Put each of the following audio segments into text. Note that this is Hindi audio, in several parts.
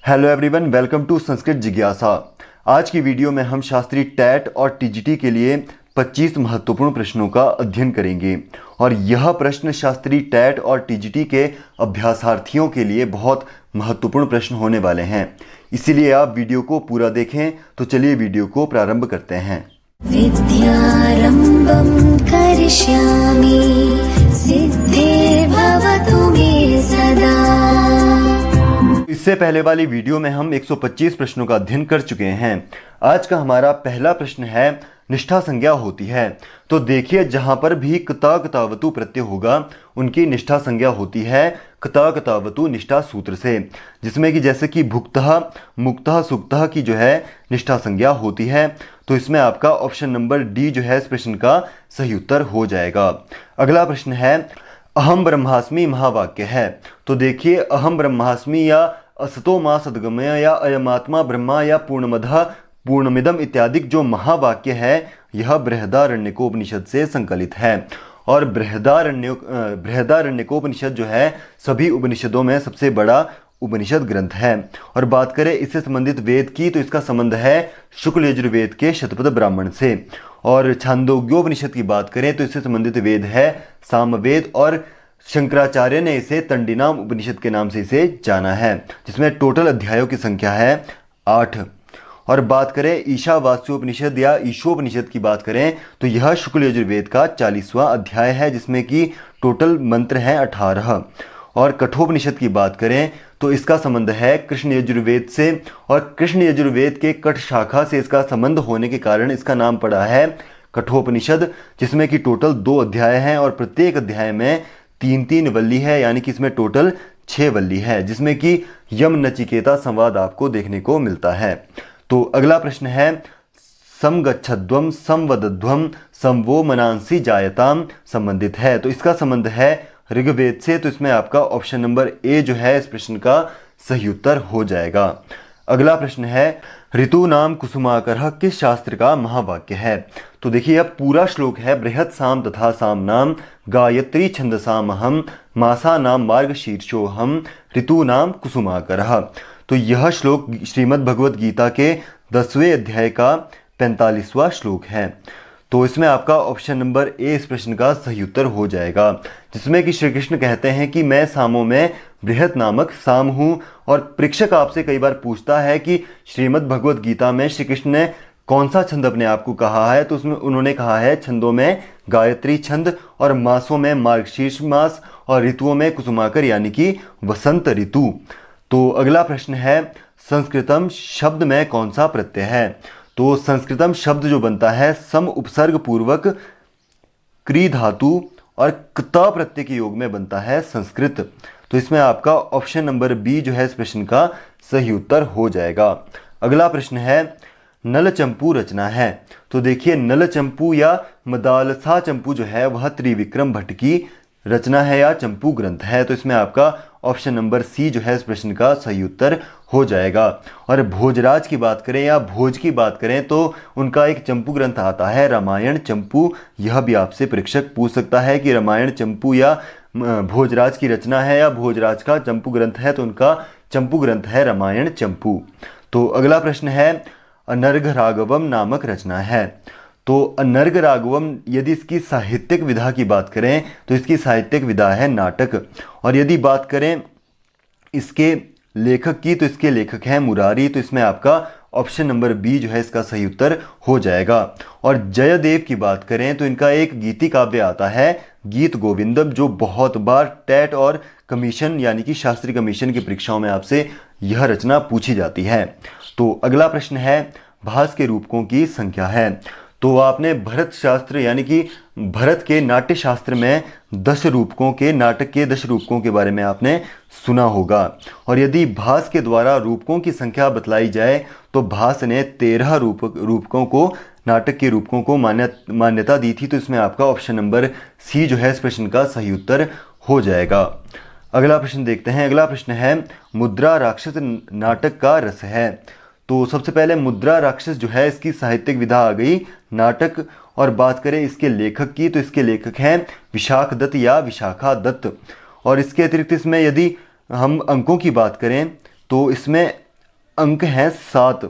Hello everyone, welcome to Sanskrit जिज्ञासा। आज की वीडियो में हम शास्त्री टैट और टीजीटी के लिए 25 महत्वपूर्ण प्रश्नों का अध्ययन करेंगे और यह प्रश्न शास्त्री टैट और टीजीटी के अभ्यासार्थियों के लिए बहुत महत्वपूर्ण प्रश्न होने वाले हैं। इसीलिए आप वीडियो को पूरा देखें। तो चलिए वीडियो को प्रारंभ करते हैं। विद्यारम्भं करिष्यामि सिद्धिर्भवतु मे सदा। इससे पहले वाली वीडियो में हम 125 प्रश्नों का अध्ययन कर चुके हैं। आज का हमारा पहला प्रश्न है, निष्ठा संज्ञा होती है। तो देखिए, जहां पर भी कता कतावतु प्रत्यय होगा उनकी निष्ठा संज्ञा होती है कता कतावतु निष्ठा सूत्र से, जिसमें कि जैसे कि भुक्तः मुक्तः सुक्तः की जो है निष्ठा संज्ञा होती है। तो इसमें आपका ऑप्शन नंबर डी जो है इस प्रश्न का सही उत्तर हो जाएगा। अगला प्रश्न है, अहम ब्रह्मास्मि महावाक्य है। तो देखिए, अहम ब्रह्मास्मि या असतो मा सद्गमय या अयमात्मा ब्रह्मा या पूर्णमदः पूर्णमिदम इत्यादि जो महावाक्य है यह बृहदारण्यकोपनिषद से संकलित है। और बृहदारण्यकोपनिषद जो है सभी उपनिषदों में सबसे बड़ा उपनिषद ग्रंथ है। और बात करें इससे संबंधित वेद की, तो इसका संबंध है शुक्ल यजुर्वेद के शतपथ ब्राह्मण से। और छांदोग्योपनिषद की बात करें तो इससे संबंधित वेद है सामवेद, और शंकराचार्य ने इसे तंडिनाम उपनिषद के नाम से इसे जाना है, जिसमें टोटल अध्यायों की संख्या है 8। और बात करें ईशावास्योपनिषद या ईशोपनिषद की बात करें तो यह शुक्ल यजुर्वेद का 40वां अध्याय है, जिसमें कि टोटल मंत्र हैं 18। और कठोपनिषद की बात करें तो इसका संबंध है कृष्ण यजुर्वेद से, और कृष्ण यजुर्वेद के कठ शाखा से इसका संबंध होने के कारण इसका नाम पड़ा है कठोपनिषद, जिसमें कि टोटल 2 अध्याय हैं और प्रत्येक अध्याय में 3-3 वल्ली है, यानी कि इसमें टोटल 6 वल्ली है, जिसमें कि यम नचिकेता संवाद आपको देखने को मिलता है। तो अगला प्रश्न है, समगच्छध्वम संवदध्वम समवो मनांसी जायताम संबंधित है। तो इसका संबंध है ऋग्वेद से। तो इसमें आपका ऑप्शन नंबर ए जो है इस प्रश्न का सही उत्तर हो जाएगा। अगला प्रश्न है, ऋतु नाम कुसुमाकरः किस शास्त्र का महावाक्य है। तो देखिए, यह पूरा श्लोक है, बृहत् साम तथा साम नाम गायत्री छंदसामहम मासा नाम मार्गशीर्षोहम ऋतु नाम कुसुमाकरः। तो यह श्लोक श्रीमद् भगवद गीता के 10वें अध्याय का 45वां श्लोक है। तो इसमें आपका ऑप्शन नंबर ए इस प्रश्न का सही उत्तर हो जाएगा, जिसमें कि श्री कृष्ण कहते हैं कि मैं सामों में बृहत नामक साम हूँ। और परीक्षक आपसे कई बार पूछता है कि श्रीमद् भगवद गीता में श्री कृष्ण ने कौन सा छंद अपने आप को कहा है, तो उसमें उन्होंने कहा है छंदों में गायत्री छंद, और मासों में मार्गशीर्ष मास, और ऋतुओं में कुसुमाकर यानी कि वसंत ऋतु। तो अगला प्रश्न है, संस्कृतम शब्द में कौन सा प्रत्यय है। तो संस्कृतम शब्द जो बनता है सम उपसर्ग पूर्वक क्री धातु और क्ता प्रत्यय के योग में बनता है संस्कृत। तो इसमें आपका ऑप्शन नंबर बी जो है इस प्रश्न का सही उत्तर हो जाएगा। अगला प्रश्न है, नल चंपू रचना है। तो देखिए, नल चंपू या मदालसा चंपू जो है वह त्रिविक्रम भट्ट की रचना है या चंपू ग्रंथ है। तो इसमें आपका ऑप्शन नंबर सी जो है इस प्रश्न का सही उत्तर हो जाएगा। और भोजराज की बात करें या भोज की बात करें तो उनका एक चंपू ग्रंथ आता है रामायण चंपू। यह भी आपसे परीक्षक पूछ सकता है कि रामायण चंपू या भोजराज की रचना है या भोजराज का चंपू ग्रंथ है, तो उनका चंपू ग्रंथ है रामायण चंपू। तो अगला प्रश्न है, अनर्घ राघवम नामक रचना है। तो अनर्घ राघवम यदि इसकी साहित्यिक विधा की बात करें तो इसकी साहित्यिक विधा है नाटक। और यदि बात करें इसके लेखक की तो इसके लेखक हैं मुरारी। तो इसमें आपका ऑप्शन नंबर बी जो है इसका सही उत्तर हो जाएगा। और जयदेव की बात करें तो इनका एक गीति काव्य आता है गीत गोविंदम, जो बहुत बार टेट और कमीशन यानी कि शास्त्रीय कमीशन की परीक्षाओं में आपसे यह रचना पूछी जाती है। तो अगला प्रश्न है, भास के रूपकों की संख्या है। तो आपने भरत शास्त्र यानी कि भरत के नाट्य शास्त्र में 10 रूपकों के नाटक के 10 रूपकों के बारे में आपने सुना होगा। और यदि भास के द्वारा रूपकों की संख्या बतलाई जाए तो भास ने 13 रूपकों को नाटक के रूपकों को मान्यता दी थी। तो इसमें आपका ऑप्शन नंबर सी जो है इस प्रश्न का सही उत्तर हो जाएगा। अगला प्रश्न देखते हैं। अगला प्रश्न है, मुद्रा राक्षस नाटक का रस है। तो सबसे पहले मुद्रा राक्षस जो है इसकी साहित्यिक विधा आ गई नाटक। और बात करें इसके लेखक की तो इसके लेखक हैं विशाख दत्त या विशाखा दत्त। और इसके अतिरिक्त इसमें यदि हम अंकों की बात करें तो इसमें अंक हैं 7।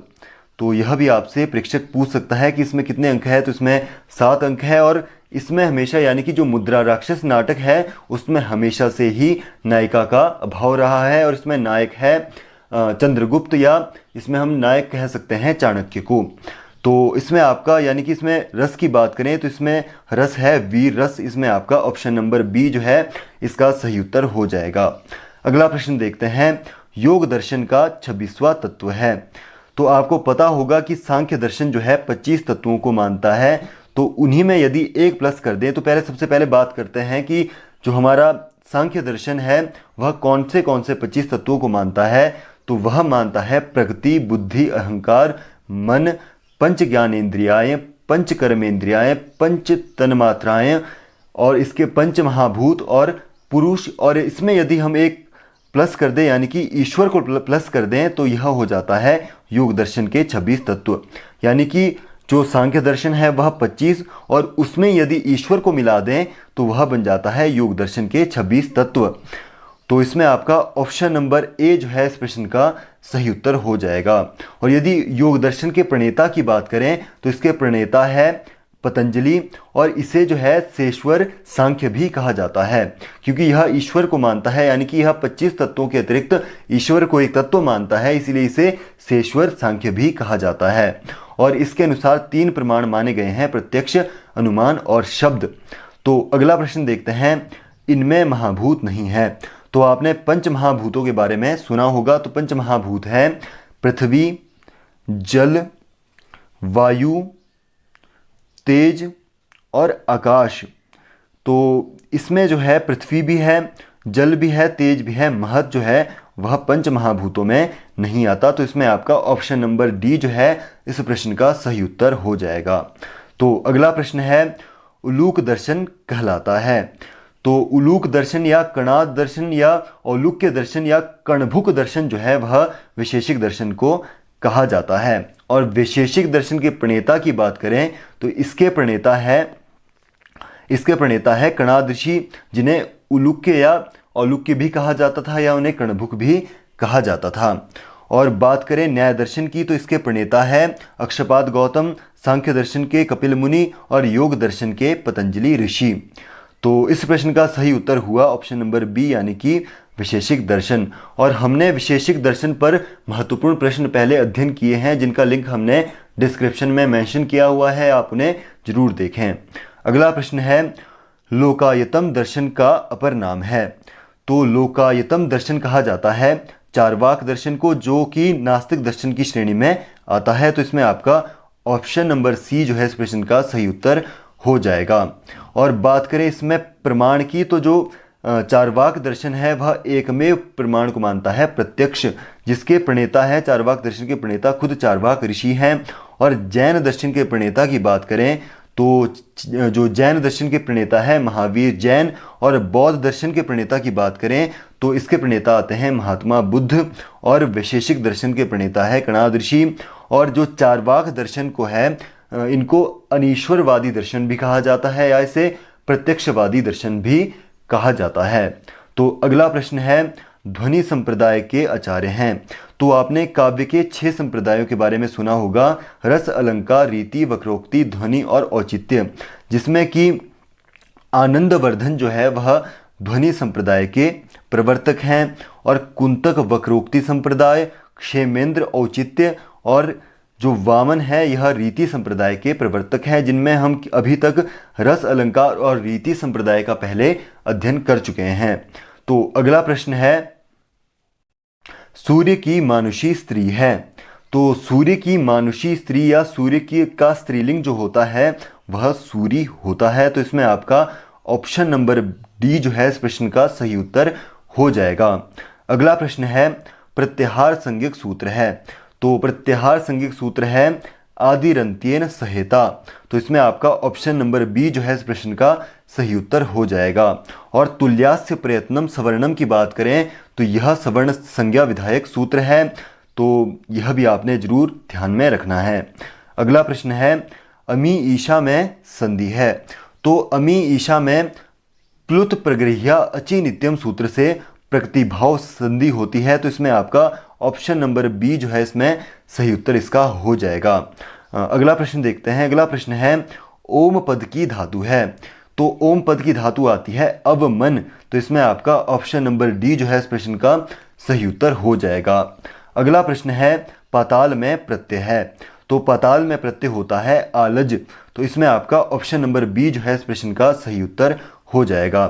तो यह भी आपसे परीक्षक पूछ सकता है कि इसमें कितने अंक है, तो इसमें 7 अंक है। और इसमें हमेशा यानी कि जो मुद्रा राक्षस नाटक है उसमें हमेशा से ही नायिका का अभाव रहा है, और इसमें नायक है चंद्रगुप्त, या इसमें हम नायक कह सकते हैं चाणक्य को। तो इसमें आपका यानी कि इसमें रस की बात करें तो इसमें रस है वीर रस। इसमें आपका ऑप्शन नंबर बी जो है इसका सही उत्तर हो जाएगा। अगला प्रश्न देखते हैं। योग दर्शन का 26वां तत्व है। तो आपको पता होगा कि सांख्य दर्शन जो है 25 तत्वों को मानता है। तो उन्हीं में यदि एक प्लस कर दें तो सबसे पहले बात करते हैं कि जो हमारा सांख्य दर्शन है वह कौन से 25 तत्वों को मानता है। तो वह मानता है प्रकृति, बुद्धि, अहंकार, मन, पंच ज्ञानेंद्रियाएं, पंच कर्मेंद्रियाएं, पंच तन्मात्राएं और इसके पंच महाभूत और पुरुष। और इसमें यदि हम एक प्लस कर दें यानी कि ईश्वर को प्लस कर दें तो यह हो जाता है योग दर्शन के 26 तत्व। यानी कि जो सांख्य दर्शन है वह 25 और उसमें यदि ईश्वर को मिला दें तो वह बन जाता है योग दर्शन के 26 तत्व। तो इसमें आपका ऑप्शन नंबर ए जो है इस प्रश्न का सही उत्तर हो जाएगा। और यदि योग दर्शन के प्रणेता की बात करें तो इसके प्रणेता है पतंजलि, और इसे जो है सेश्वर सांख्य भी कहा जाता है, क्योंकि यह ईश्वर को मानता है। यानी कि यह 25 तत्वों के अतिरिक्त ईश्वर को एक तत्व मानता है, इसीलिए इसे सेश्वर सांख्य भी कहा जाता है। और इसके अनुसार 3 प्रमाण माने गए हैं, प्रत्यक्ष, अनुमान और शब्द। तो अगला प्रश्न देखते हैं। इनमें महाभूत नहीं है। तो आपने पंच महाभूतों के बारे में सुना होगा। तो पंच महाभूत है पृथ्वी, जल, वायु, तेज और आकाश। तो इसमें जो है पृथ्वी भी है, जल भी है, तेज भी है, महत जो है वह पंच महाभूतों में नहीं आता। तो इसमें आपका ऑप्शन नंबर डी जो है इस प्रश्न का सही उत्तर हो जाएगा। तो अगला प्रश्न है। उलूक दर्शन कहलाता है। तो उलूक दर्शन या कणाद दर्शन या औलूक्य दर्शन या कणभुक दर्शन जो है वह विशेषिक दर्शन को कहा जाता है। और विशेषिक दर्शन के प्रणेता की बात करें तो इसके प्रणेता है कणाद ऋषि, जिन्हें उलूक्य या औलूक्य भी कहा जाता था या उन्हें कणभुक भी कहा जाता था। और बात करें न्याय दर्शन की तो इसके प्रणेता है अक्षपाद गौतम, सांख्य दर्शन के कपिल मुनि और योग दर्शन के पतंजलि ऋषि। तो इस प्रश्न का सही उत्तर हुआ ऑप्शन नंबर बी यानी कि विशेषिक दर्शन। और हमने विशेषिक दर्शन पर महत्वपूर्ण प्रश्न पहले अध्ययन किए हैं, जिनका लिंक हमने डिस्क्रिप्शन में मेंशन किया हुआ है, आप उन्हें जरूर देखें। अगला प्रश्न है। लोकायतम दर्शन का अपर नाम है। तो लोकायतम दर्शन कहा जाता है चार्वाक दर्शन को, जो कि नास्तिक दर्शन की श्रेणी में आता है। तो इसमें आपका ऑप्शन नंबर सी जो है इस प्रश्न का सही उत्तर हो जाएगा। और बात करें इसमें प्रमाण की तो जो चार्वाक दर्शन है वह एकमेव प्रमाण को मानता है प्रत्यक्ष, जिसके प्रणेता है चार्वाक दर्शन के प्रणेता खुद चार्वाक ऋषि हैं। और जैन दर्शन के प्रणेता की बात करें तो जो जैन दर्शन के प्रणेता है महावीर जैन। और बौद्ध दर्शन के प्रणेता की बात करें तो इसके प्रणेता आते हैं महात्मा बुद्ध। और वैशेषिक दर्शन के प्रणेता है कणाद ऋषि। और जो चार्वाक दर्शन को है इनको अनीश्वरवादी दर्शन भी कहा जाता है या इसे प्रत्यक्षवादी दर्शन भी कहा जाता है। तो अगला प्रश्न है। ध्वनि संप्रदाय के आचार्य हैं। तो आपने काव्य के 6 संप्रदायों के बारे में सुना होगा। रस, अलंकार, रीति, वक्रोक्ति, ध्वनि और औचित्य, जिसमें कि आनंदवर्धन जो है वह ध्वनि संप्रदाय के प्रवर्तक हैं। और कुंतक वक्रोक्ति संप्रदाय, क्षेमेंद्र औचित्य और जो वामन है यह रीति संप्रदाय के प्रवर्तक हैं, जिनमें हम अभी तक रस, अलंकार और रीति संप्रदाय का पहले अध्ययन कर चुके हैं। तो अगला प्रश्न है। सूर्य की मानुषी स्त्री है। तो सूर्य की मानुषी स्त्री या सूर्य की का स्त्रीलिंग जो होता है वह सूरी होता है। तो इसमें आपका ऑप्शन नंबर डी जो है इस प्रश्न का सही उत्तर हो जाएगा। अगला प्रश्न है। प्रत्याहार संज्ञक सूत्र है। तो प्रत्याहार संज्ञक सूत्र है आदिरंत्येन सहेता। तो इसमें आपका ऑप्शन नंबर बी जो है इस प्रश्न का सही उत्तर हो जाएगा। और तुल्यास्य प्रयत्नम सवर्णम की बात करें तो यह सवर्ण संज्ञा विधायक सूत्र है। तो यह भी आपने जरूर ध्यान में रखना है। अगला प्रश्न है। अमी ईशा में संधि है। तो अमी ईशा में प्लुत प्रगृह्या अचि नित्यम सूत्र से प्रकृतिभाव संधि होती है। तो इसमें आपका ऑप्शन नंबर बी जो है इसमें सही उत्तर इसका हो जाएगा। अगला प्रश्न देखते हैं। अगला प्रश्न है ओम पद की धातु है, तो ओम पद की धातु आती है अवमन, तो इसमें आपका ऑप्शन नंबर डी जो है इस प्रश्न का सही उत्तर हो जाएगा। अगला प्रश्न है पाताल में प्रत्यय है, तो पाताल में प्रत्यय होता है आलज, तो इसमें आपका ऑप्शन नंबर बी जो है इस प्रश्न का सही उत्तर हो जाएगा।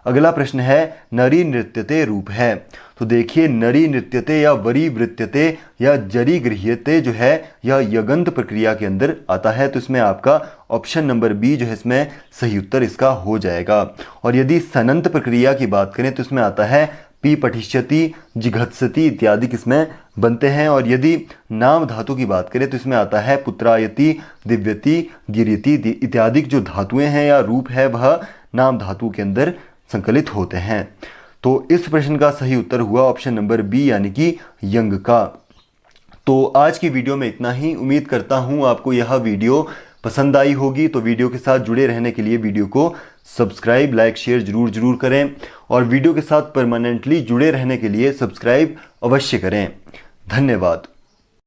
अगला प्रश्न है नरी नृत्यते रूप है, तो देखिए नरी नृत्यते या वरी वृत्यते या जरी गृह्यते जो है यह यगंत प्रक्रिया के अंदर आता है, तो इसमें आपका ऑप्शन नंबर बी जो है इसमें सही उत्तर इसका हो जाएगा। और यदि सनंत प्रक्रिया की बात करें तो इसमें आता है पी पठिष्यति, जिघत्सति इत्यादि किसमें बनते हैं। और यदि नाम धातु की बात करें तो इसमें आता है पुत्रायति, दिव्यति, गिरियति इत्यादि जो धातुएं हैं या रूप है वह नाम धातु के अंदर संकलित होते हैं। तो इस प्रश्न का सही उत्तर हुआ ऑप्शन नंबर बी यानी कि यंग का। तो आज की वीडियो में इतना ही। उम्मीद करता हूँ आपको यह वीडियो पसंद आई होगी। तो वीडियो के साथ जुड़े रहने के लिए वीडियो को सब्सक्राइब, लाइक, शेयर जरूर करें और वीडियो के साथ परमानेंटली जुड़े रहने के लिए सब्सक्राइब अवश्य करें। धन्यवाद।